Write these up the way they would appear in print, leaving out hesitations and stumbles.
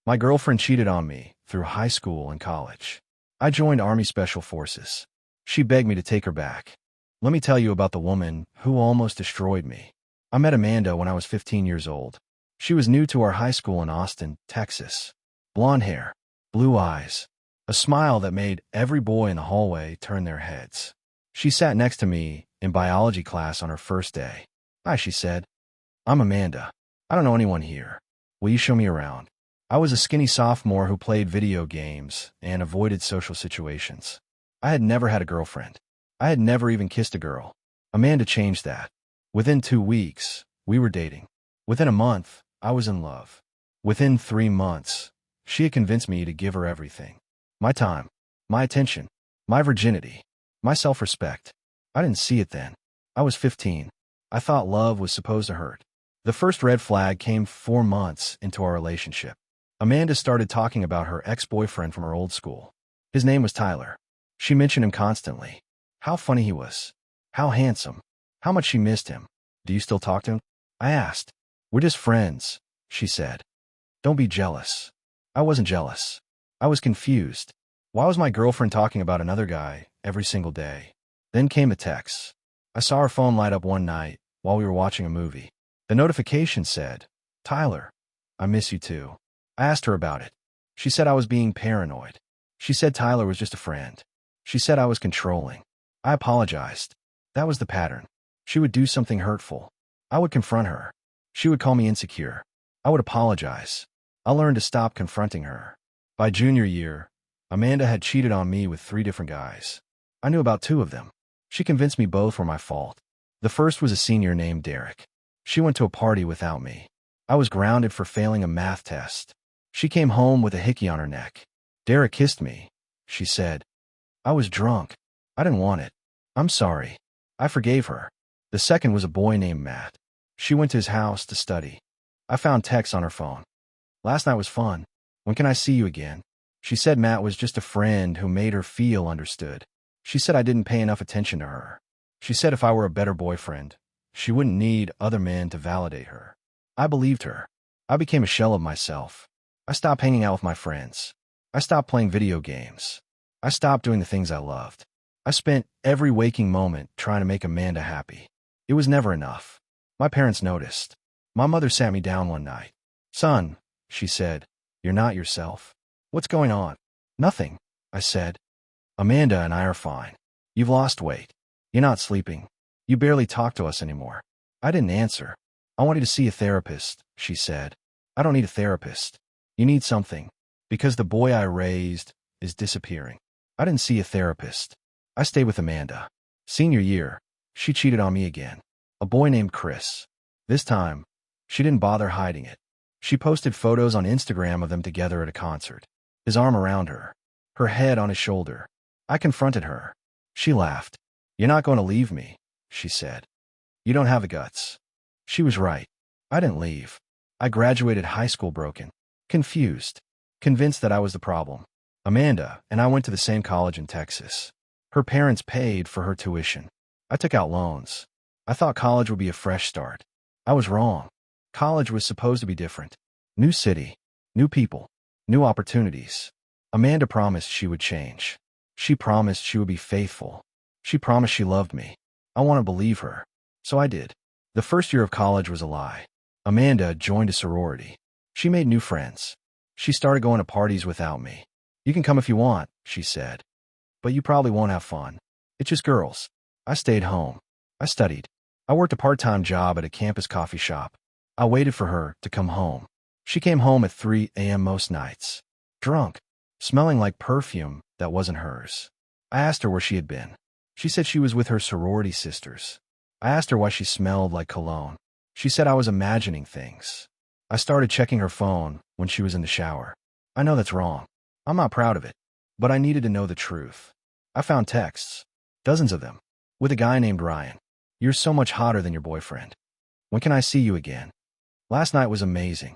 My girlfriend cheated on me through high school and college. I joined Army Special Forces. She begged me to take her back. Let me tell you about the woman who almost destroyed me. I met Amanda when I was 15 years old. She was new to our high school in Austin, Texas. Blonde hair, blue eyes, a smile that made every boy in the hallway turn their heads. She sat next to me in biology class on her first day. Hi, she said. I'm Amanda. I don't know anyone here. Will you show me around? I was a skinny sophomore who played video games and avoided social situations. I had never had a girlfriend. I had never even kissed a girl. Amanda changed that. Within 2 weeks, we were dating. Within a month, I was in love. Within 3 months, she had convinced me to give her everything. My time, my attention, my virginity, my self-respect. I didn't see it then. I was 15. I thought love was supposed to hurt. The first red flag came 4 months into our relationship. Amanda started talking about her ex-boyfriend from her old school. His name was Tyler. She mentioned him constantly. How funny he was. How handsome. How much she missed him. Do you still talk to him? I asked. We're just friends, she said. Don't be jealous. I wasn't jealous. I was confused. Why was my girlfriend talking about another guy every single day? Then came a text. I saw her phone light up one night while we were watching a movie. The notification said, Tyler, I miss you too. I asked her about it. She said I was being paranoid. She said Tyler was just a friend. She said I was controlling. I apologized. That was the pattern. She would do something hurtful. I would confront her. She would call me insecure. I would apologize. I learned to stop confronting her. By junior year, Amanda had cheated on me with 3 different guys. I knew about 2 of them. She convinced me both were my fault. The first was a senior named Derek. She went to a party without me. I was grounded for failing a math test. She came home with a hickey on her neck. Derek kissed me, she said. I was drunk. I didn't want it. I'm sorry. I forgave her. The second was a boy named Matt. She went to his house to study. I found texts on her phone. Last night was fun. When can I see you again? She said Matt was just a friend who made her feel understood. She said I didn't pay enough attention to her. She said if I were a better boyfriend, she wouldn't need other men to validate her. I believed her. I became a shell of myself. I stopped hanging out with my friends. I stopped playing video games. I stopped doing the things I loved. I spent every waking moment trying to make Amanda happy. It was never enough. My parents noticed. My mother sat me down one night. Son, she said, you're not yourself. What's going on? Nothing, I said. Amanda and I are fine. You've lost weight. You're not sleeping. You barely talk to us anymore. I didn't answer. I wanted to see a therapist, she said. I don't need a therapist. You need something. Because the boy I raised is disappearing. I didn't see a therapist. I stayed with Amanda. Senior year, she cheated on me again. A boy named Chris. This time, she didn't bother hiding it. She posted photos on Instagram of them together at a concert. His arm around her. Her head on his shoulder. I confronted her. She laughed. You're not going to leave me, she said. You don't have the guts. She was right. I didn't leave. I graduated high school broken. Confused. Convinced that I was the problem. Amanda and I went to the same college in Texas. Her parents paid for her tuition. I took out loans. I thought college would be a fresh start. I was wrong. College was supposed to be different. New city. New people. New opportunities. Amanda promised she would change. She promised she would be faithful. She promised she loved me. I want to believe her. So I did. The first year of college was a lie. Amanda joined a sorority. She made new friends. She started going to parties without me. You can come if you want, she said. But you probably won't have fun. It's just girls. I stayed home. I studied. I worked a part-time job at a campus coffee shop. I waited for her to come home. She came home at 3 a.m. most nights. Drunk. Smelling like perfume that wasn't hers. I asked her where she had been. She said she was with her sorority sisters. I asked her why she smelled like cologne. She said I was imagining things. I started checking her phone when she was in the shower. I know that's wrong. I'm not proud of it. But I needed to know the truth. I found texts. Dozens of them. With a guy named Ryan. You're so much hotter than your boyfriend. When can I see you again? Last night was amazing.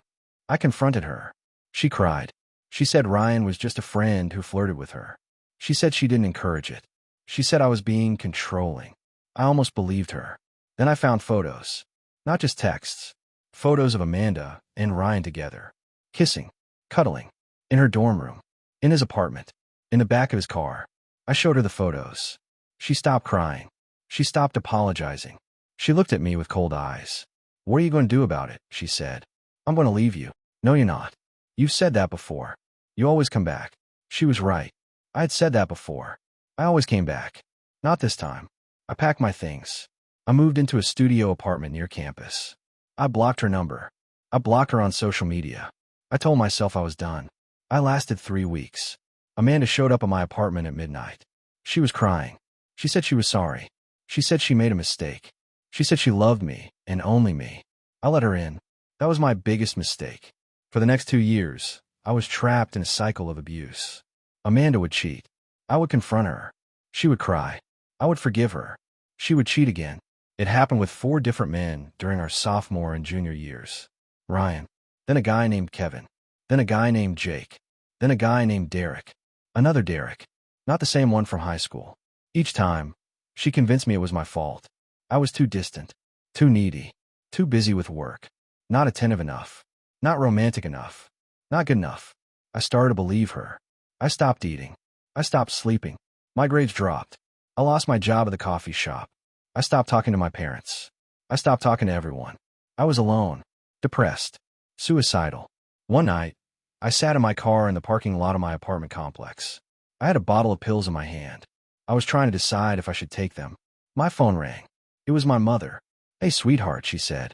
I confronted her. She cried. She said Ryan was just a friend who flirted with her. She said she didn't encourage it. She said I was being controlling. I almost believed her. Then I found photos. Not just texts. Photos of Amanda and Ryan together. Kissing. cuddling, in her dorm room, in his apartment, in the back of his car. I showed her the photos. She stopped crying. She stopped apologizing. She looked at me with cold eyes. What are you going to do about it? She said. I'm going to leave you. No, you're not. You've said that before. You always come back. She was right. I had said that before. I always came back. Not this time. I packed my things. I moved into a studio apartment near campus. I blocked her number. I blocked her on social media. I told myself I was done. I lasted 3 weeks. Amanda showed up at my apartment at midnight. She was crying. She said she was sorry. She said she made a mistake. She said she loved me, and only me. I let her in. That was my biggest mistake. For the next 2 years, I was trapped in a cycle of abuse. Amanda would cheat. I would confront her. She would cry. I would forgive her. She would cheat again. It happened with 4 different men during our sophomore and junior years. Ryan. Then a guy named Kevin. Then a guy named Jake. Then a guy named Derek. Another Derek. Not the same one from high school. Each time, she convinced me it was my fault. I was too distant, too needy, too busy with work, not attentive enough, not romantic enough, not good enough. I started to believe her. I stopped eating. I stopped sleeping. My grades dropped. I lost my job at the coffee shop. I stopped talking to my parents. I stopped talking to everyone. I was alone, depressed, suicidal. One night, I sat in my car in the parking lot of my apartment complex. I had a bottle of pills in my hand. I was trying to decide if I should take them. My phone rang. It was my mother. Hey, sweetheart, she said.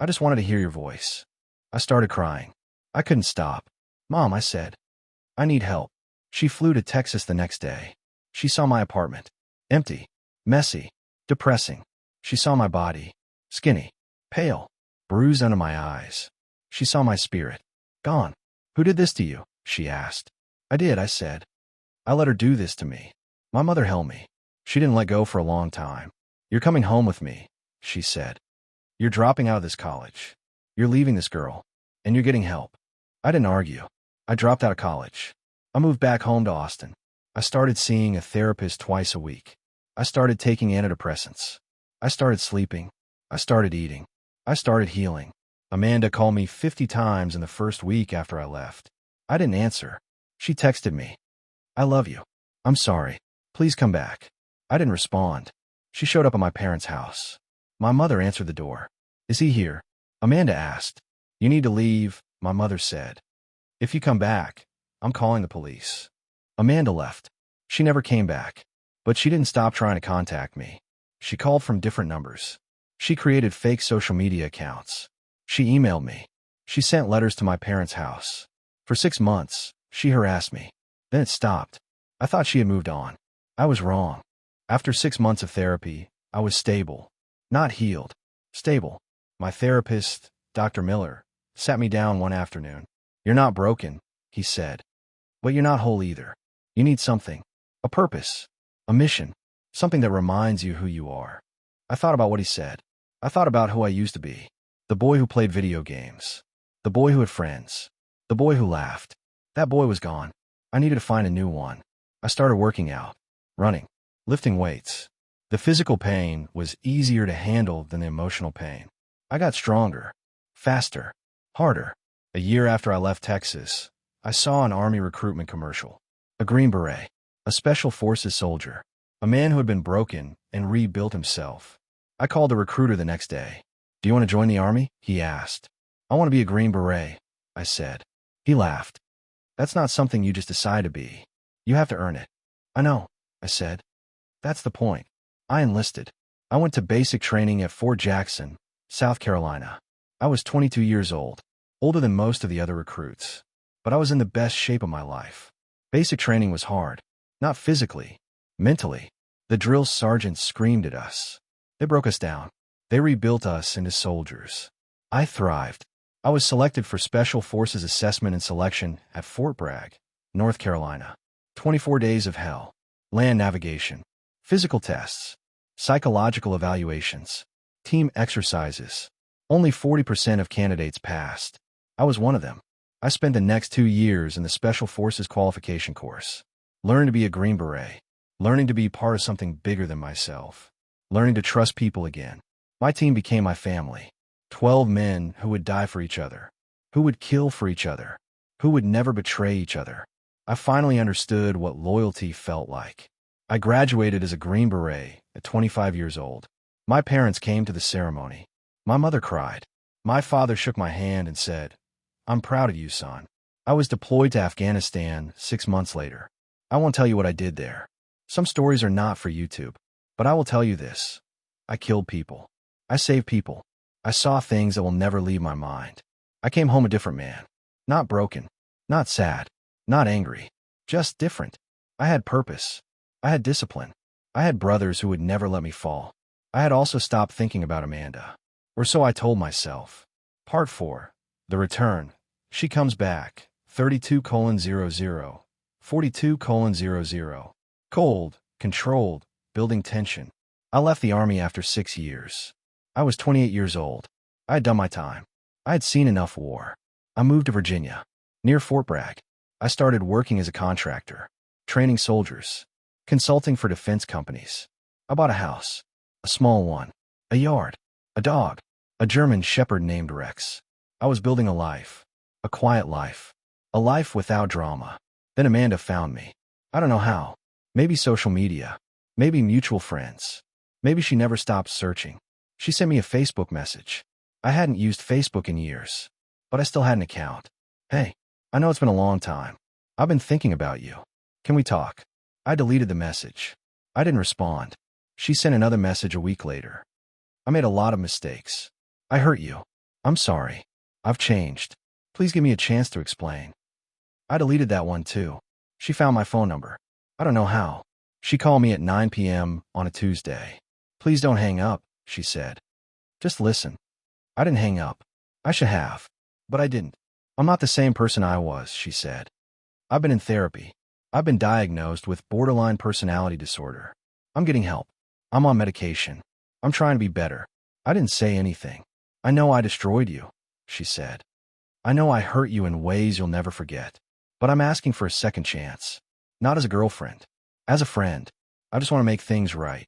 I just wanted to hear your voice. I started crying. I couldn't stop. Mom, I said. I need help. She flew to Texas the next day. She saw my apartment. Empty. Messy. Depressing. She saw my body. Skinny. Pale. Bruised under my eyes. She saw my spirit. Gone. Who did this to you? She asked. I did, I said. I let her do this to me. My mother held me. She didn't let go for a long time. You're coming home with me, she said. You're dropping out of this college. You're leaving this girl. And you're getting help. I didn't argue. I dropped out of college. I moved back home to Austin. I started seeing a therapist twice a week. I started taking antidepressants. I started sleeping. I started eating. I started healing. Amanda called me 50 times in the first week after I left. I didn't answer. She texted me. I love you. I'm sorry. Please come back. I didn't respond. She showed up at my parents' house. My mother answered the door. Is he here? Amanda asked. You need to leave, my mother said. If you come back, I'm calling the police. Amanda left. She never came back. But she didn't stop trying to contact me. She called from different numbers. She created fake social media accounts. She emailed me. She sent letters to my parents' house. For 6 months, she harassed me. Then it stopped. I thought she had moved on. I was wrong. After 6 months of therapy, I was stable. Not healed. Stable. My therapist, Dr. Miller, sat me down one afternoon. You're not broken, he said. But you're not whole either. You need something. A purpose. A mission. Something that reminds you who you are. I thought about what he said. I thought about who I used to be. The boy who played video games. The boy who had friends. The boy who laughed. That boy was gone. I needed to find a new one. I started working out. Running. Lifting weights. The physical pain was easier to handle than the emotional pain. I got stronger. Faster. Harder. A year after I left Texas, I saw an Army recruitment commercial. A Green Beret. A Special Forces soldier. A man who had been broken and rebuilt himself. I called the recruiter the next day. Do you want to join the Army? He asked. I want to be a Green Beret, I said. He laughed. That's not something you just decide to be. You have to earn it. I know, I said. That's the point. I enlisted. I went to basic training at Fort Jackson, South Carolina. I was 22 years old, older than most of the other recruits. But I was in the best shape of my life. Basic training was hard. Not physically, mentally. The drill sergeants screamed at us. They broke us down. They rebuilt us into soldiers. I thrived. I was selected for Special Forces Assessment and Selection at Fort Bragg, North Carolina. 24 days of hell. Land navigation. Physical tests. Psychological evaluations. Team exercises. Only 40% of candidates passed. I was one of them. I spent the next 2 years in the Special Forces qualification course. Learning to be a Green Beret. Learning to be part of something bigger than myself. Learning to trust people again. My team became my family. 12 men who would die for each other. Who would kill for each other. who would never betray each other. I finally understood what loyalty felt like. I graduated as a Green Beret at 25 years old. My parents came to the ceremony. My mother cried. My father shook my hand and said, "I'm proud of you, son." I was deployed to Afghanistan 6 months later. I won't tell you what I did there. Some stories are not for YouTube. But I will tell you this. I killed people. I saved people. I saw things that will never leave my mind. I came home a different man. Not broken. Not sad. Not angry. Just different. I had purpose. I had discipline. I had brothers who would never let me fall. I had also stopped thinking about Amanda. Or so I told myself. Part 4. The Return. She comes back. 32:00. 42:00. Cold. Controlled. Building tension. I left the Army after 6 years. I was 28 years old. I had done my time. I had seen enough war. I moved to Virginia, near Fort Bragg. I started working as a contractor, training soldiers, consulting for defense companies. I bought a house, a small one, a yard, a dog, a German shepherd named Rex. I was building a life, a quiet life, a life without drama. Then Amanda found me. I don't know how. Maybe social media. Maybe mutual friends. Maybe she never stopped searching. She sent me a Facebook message. I hadn't used Facebook in years, but I still had an account. "Hey, I know it's been a long time. I've been thinking about you. Can we talk?" I deleted the message. I didn't respond. She sent another message a week later. "I made a lot of mistakes. I hurt you. I'm sorry. I've changed. Please give me a chance to explain." I deleted that one too. She found my phone number. I don't know how. She called me at 9 p.m. on a Tuesday. "Please don't hang up," she said. "Just listen." I didn't hang up. I should have. But I didn't. "I'm not the same person I was," she said. "I've been in therapy. I've been diagnosed with borderline personality disorder. I'm getting help. I'm on medication. I'm trying to be better." I didn't say anything. "I know I destroyed you," she said. "I know I hurt you in ways you'll never forget. But I'm asking for a second chance. Not as a girlfriend. As a friend. I just want to make things right."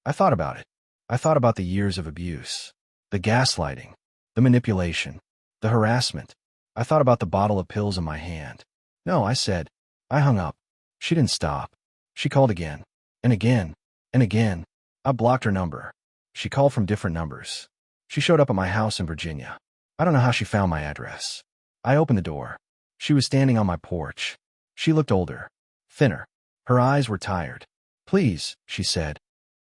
I thought about it. I thought about the years of abuse. The gaslighting. The manipulation. The harassment. I thought about the bottle of pills in my hand. "No," I said. I hung up. She didn't stop. She called again. And again. And again. I blocked her number. She called from different numbers. She showed up at my house in Virginia. I don't know how she found my address. I opened the door. She was standing on my porch. She looked older. Thinner. Her eyes were tired. "Please," she said.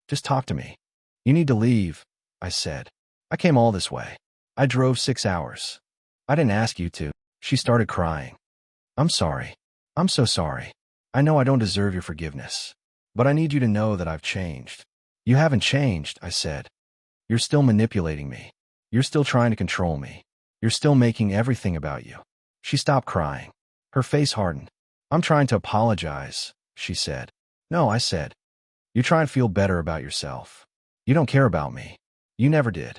"Just talk to me." "You need to leave," I said. "I came all this way. I drove 6 hours. I didn't ask you to." She started crying. "I'm sorry. I'm so sorry. I know I don't deserve your forgiveness. But I need you to know that I've changed." "You haven't changed," I said. "You're still manipulating me. You're still trying to control me. You're still making everything about you." She stopped crying. Her face hardened. "I'm trying to apologize," she said. "No," I said. "You're trying to feel better about yourself. You don't care about me. You never did."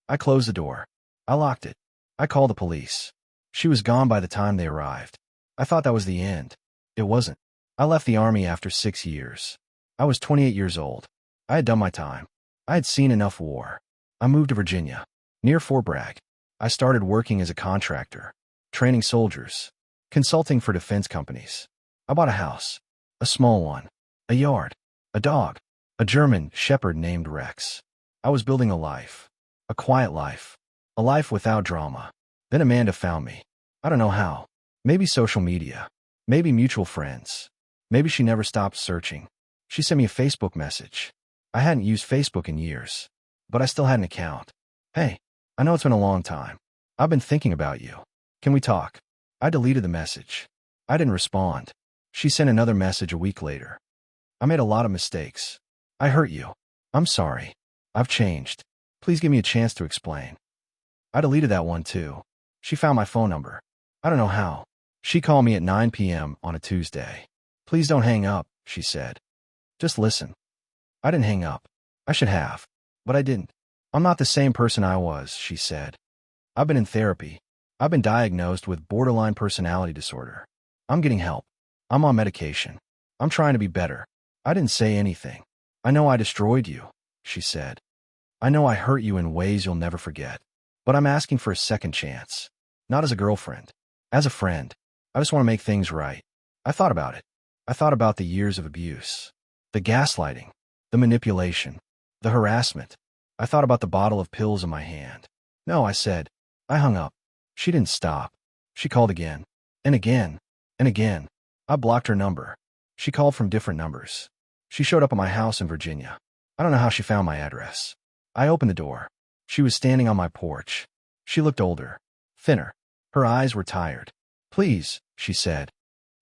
I closed the door. I locked it. I called the police. She was gone by the time they arrived. I thought that was the end. It wasn't. I left the Army after 6 years. I was 28 years old. I had done my time. I had seen enough war. I moved to Virginia, near Fort Bragg. I started working as a contractor, training soldiers, consulting for defense companies. I bought a house, a small one, a yard, a dog, a German shepherd named Rex. I was building a life, a quiet life, a life without drama. Then Amanda found me. I don't know how. Maybe social media. Maybe mutual friends. Maybe she never stopped searching. She sent me a Facebook message. I hadn't used Facebook in years, but I still had an account. "Hey, I know it's been a long time. I've been thinking about you. Can we talk?" I deleted the message. I didn't respond. She sent another message a week later. "I made a lot of mistakes. I hurt you. I'm sorry. I've changed. Please give me a chance to explain." I deleted that one too. She found my phone number. I don't know how. She called me at 9 p.m. on a Tuesday. "Please don't hang up," she said. "Just listen." I didn't hang up. I should have. But I didn't. "I'm not the same person I was," she said. "I've been in therapy. I've been diagnosed with borderline personality disorder. I'm getting help. I'm on medication. I'm trying to be better." I didn't say anything. "I know I destroyed you," she said. "I know I hurt you in ways you'll never forget. But I'm asking for a second chance. Not as a girlfriend. As a friend, I just want to make things right. I thought about it. I thought about the years of abuse, the gaslighting, the manipulation, the harassment. I thought about the bottle of pills in my hand. No, I said. I hung up. She didn't stop. She called again, and again, and again. I blocked her number. She called from different numbers. She showed up at my house in Virginia. I don't know how she found my address. I opened the door. She was standing on my porch. She looked older, thinner. Her eyes were tired. Please, she said.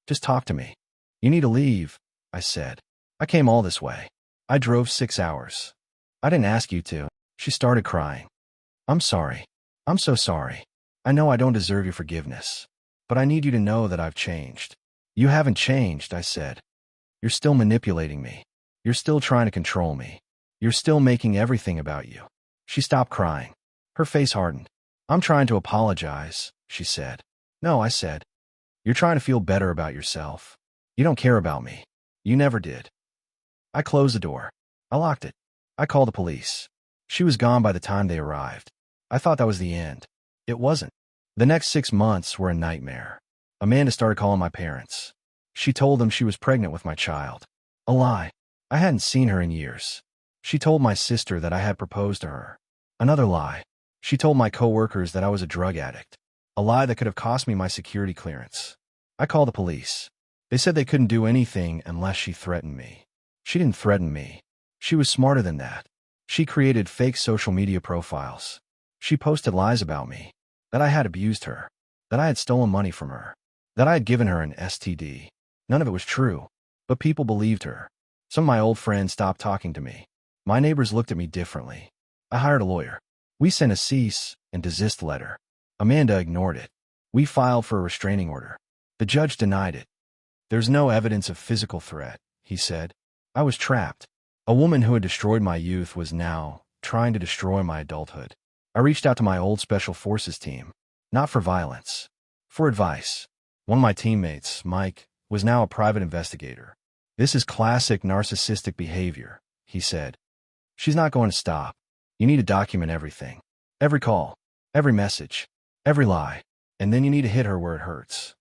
Just talk to me. You need to leave, I said. I came all this way. I drove 6 hours. I didn't ask you to. She started crying. I'm sorry. I'm so sorry. I know I don't deserve your forgiveness. But I need you to know that I've changed. You haven't changed, I said. You're still manipulating me. You're still trying to control me. You're still making everything about you. She stopped crying. Her face hardened. I'm trying to apologize, she said. No, I said. You're trying to feel better about yourself. You don't care about me. You never did. I closed the door. I locked it. I called the police. She was gone by the time they arrived. I thought that was the end. It wasn't. The next 6 months were a nightmare. Amanda started calling my parents. She told them she was pregnant with my child. A lie. I hadn't seen her in years. She told my sister that I had proposed to her. Another lie. She told my coworkers that I was a drug addict. A lie that could have cost me my security clearance. I called the police. They said they couldn't do anything unless she threatened me. She didn't threaten me. She was smarter than that. She created fake social media profiles. She posted lies about me. That I had abused her. That I had stolen money from her. That I had given her an STD. None of it was true. But people believed her. Some of my old friends stopped talking to me. My neighbors looked at me differently. I hired a lawyer. We sent a cease and desist letter. Amanda ignored it. We filed for a restraining order. The judge denied it. There's no evidence of physical threat, he said. I was trapped. A woman who had destroyed my youth was now trying to destroy my adulthood. I reached out to my old Special Forces team, not for violence, for advice. One of my teammates, Mike, was now a private investigator. This is classic narcissistic behavior, he said. She's not going to stop. You need to document everything. Every call, every message, every lie. And then you need to hit her where it hurts.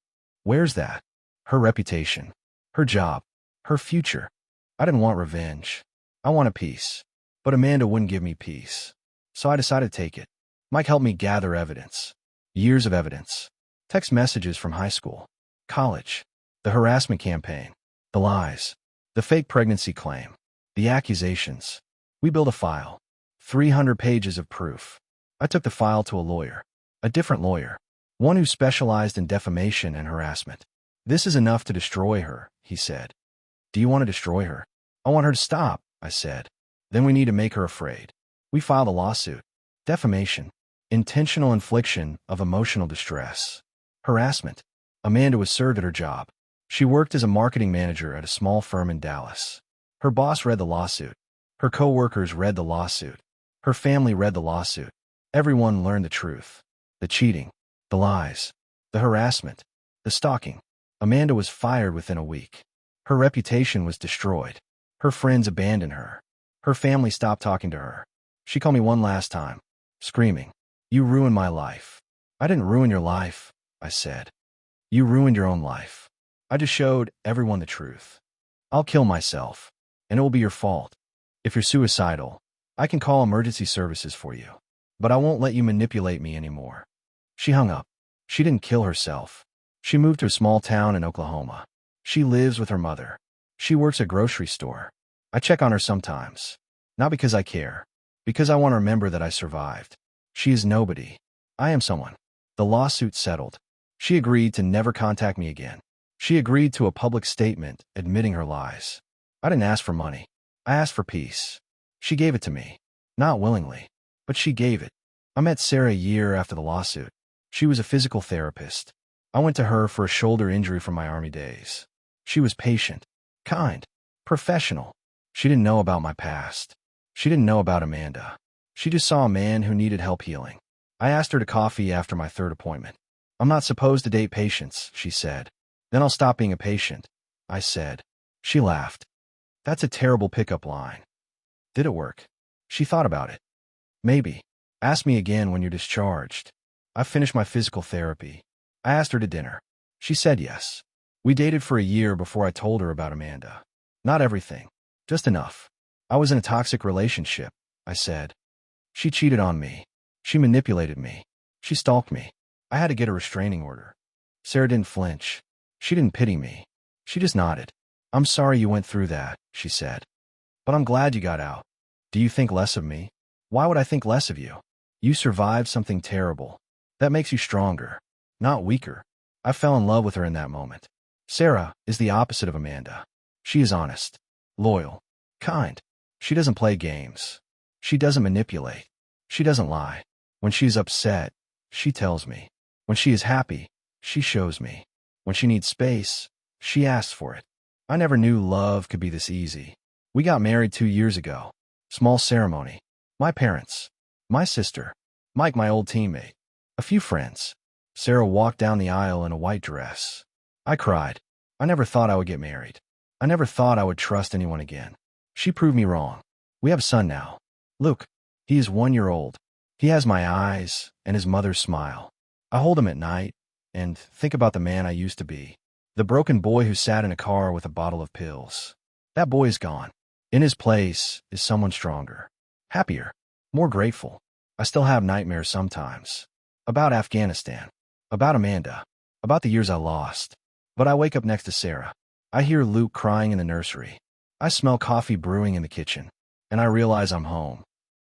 Where's that? Her reputation, her job, her future. I didn't want revenge. I wanted peace. But Amanda wouldn't give me peace. So I decided to take it. Mike helped me gather evidence. Years of evidence. Text messages from high school, college, the harassment campaign, the lies, the fake pregnancy claim, the accusations. We built a file. 300 pages of proof. I took the file to a lawyer. A different lawyer. One who specialized in defamation and harassment. This is enough to destroy her, he said. Do you want to destroy her? I want her to stop, I said. Then we need to make her afraid. We filed a lawsuit. Defamation. Intentional infliction of emotional distress. Harassment. Amanda was served at her job. She worked as a marketing manager at a small firm in Dallas. Her boss read the lawsuit. Her co-workers read the lawsuit. Her family read the lawsuit. Everyone learned the truth. The cheating. The lies. The harassment. The stalking. Amanda was fired within a week. Her reputation was destroyed. Her friends abandoned her. Her family stopped talking to her. She called me one last time, screaming, "You ruined my life." I didn't ruin your life, I said. You ruined your own life. I just showed everyone the truth. I'll kill myself, and it will be your fault. If you're suicidal, I can call emergency services for you. But I won't let you manipulate me anymore. She hung up. She didn't kill herself. She moved to a small town in Oklahoma. She lives with her mother. She works at a grocery store. I check on her sometimes. Not because I care. Because I want to remember that I survived. She is nobody. I am someone. The lawsuit settled. She agreed to never contact me again. She agreed to a public statement admitting her lies. I didn't ask for money. I asked for peace. She gave it to me. Not willingly. But she gave it. I met Sarah a year after the lawsuit. She was a physical therapist. I went to her for a shoulder injury from my Army days. She was patient, kind, professional. She didn't know about my past. She didn't know about Amanda. She just saw a man who needed help healing. I asked her to coffee after my third appointment. I'm not supposed to date patients, she said. Then I'll stop being a patient, I said. She laughed. That's a terrible pickup line. Did it work? She thought about it. Maybe. Ask me again when you're discharged. I finished my physical therapy. I asked her to dinner. She said yes. We dated for a year before I told her about Amanda. Not everything. Just enough. I was in a toxic relationship, I said. She cheated on me. She manipulated me. She stalked me. I had to get a restraining order. Sarah didn't flinch. She didn't pity me. She just nodded. I'm sorry you went through that, she said. But I'm glad you got out. Do you think less of me? Why would I think less of you? You survived something terrible. That makes you stronger, not weaker. I fell in love with her in that moment. Sarah is the opposite of Amanda. She is honest, loyal, kind. She doesn't play games. She doesn't manipulate. She doesn't lie. When she is upset, she tells me. When she is happy, she shows me. When she needs space, she asks for it. I never knew love could be this easy. We got married 2 years ago. Small ceremony. My parents. My sister. Mike, my old teammate. A few friends. Sarah walked down the aisle in a white dress. I cried. I never thought I would get married. I never thought I would trust anyone again. She proved me wrong. We have a son now. Luke. He is 1 year old. He has my eyes and his mother's smile. I hold him at night and think about the man I used to be. The broken boy who sat in a car with a bottle of pills. That boy is gone. In his place is someone stronger, happier, more grateful. I still have nightmares sometimes. About Afghanistan. About Amanda. About the years I lost. But I wake up next to Sarah. I hear Luke crying in the nursery. I smell coffee brewing in the kitchen. And I realize I'm home.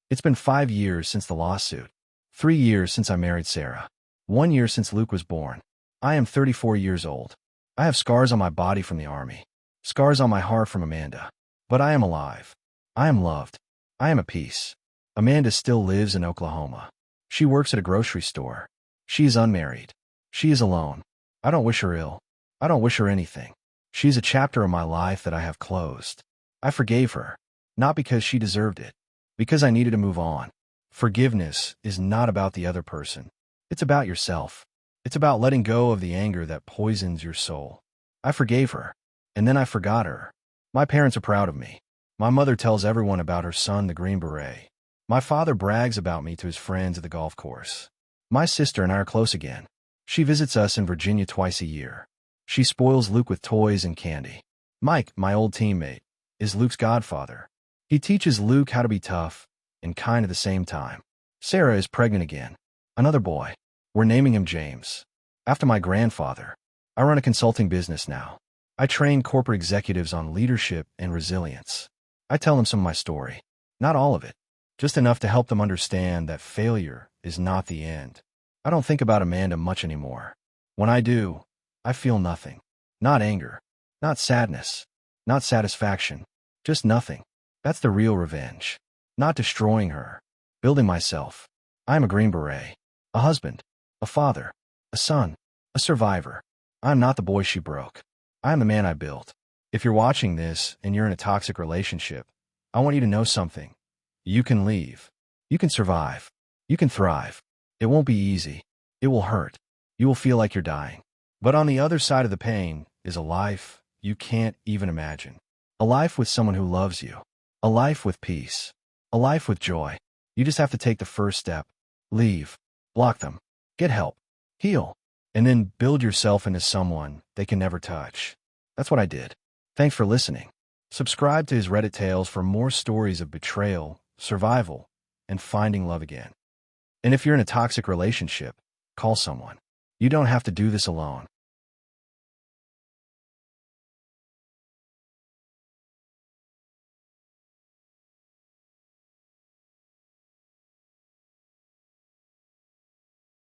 It's been 5 years since the lawsuit. 3 years since I married Sarah. 1 year since Luke was born. I am 34 years old. I have scars on my body from the army. Scars on my heart from Amanda. But I am alive. I am loved. I am at peace. Amanda still lives in Oklahoma. She works at a grocery store. She is unmarried. She is alone. I don't wish her ill. I don't wish her anything. She is a chapter of my life that I have closed. I forgave her. Not because she deserved it. Because I needed to move on. Forgiveness is not about the other person. It's about yourself. It's about letting go of the anger that poisons your soul. I forgave her. And then I forgot her. My parents are proud of me. My mother tells everyone about her son, the Green Beret. My father brags about me to his friends at the golf course. My sister and I are close again. She visits us in Virginia twice a year. She spoils Luke with toys and candy. Mike, my old teammate, is Luke's godfather. He teaches Luke how to be tough and kind at the same time. Sarah is pregnant again. Another boy. We're naming him James. After my grandfather. I run a consulting business now. I train corporate executives on leadership and resilience. I tell them some of my story. Not all of it. Just enough to help them understand that failure is not the end. I don't think about Amanda much anymore. When I do, I feel nothing. Not anger. Not sadness. Not satisfaction. Just nothing. That's the real revenge. Not destroying her. Building myself. I am a Green Beret. A husband. A father. A son. A survivor. I am not the boy she broke. I am the man I built. If you're watching this and you're in a toxic relationship, I want you to know something. You can leave. You can survive. You can thrive. It won't be easy. It will hurt. You will feel like you're dying. But on the other side of the pain is a life you can't even imagine. A life with someone who loves you. A life with peace. A life with joy. You just have to take the first step. Leave. Block them. Get help. Heal. And then build yourself into someone they can never touch. That's what I did. Thanks for listening. Subscribe to his Reddit tales for more stories of betrayal, survival, and finding love again. And if you're in a toxic relationship, call someone. You don't have to do this alone.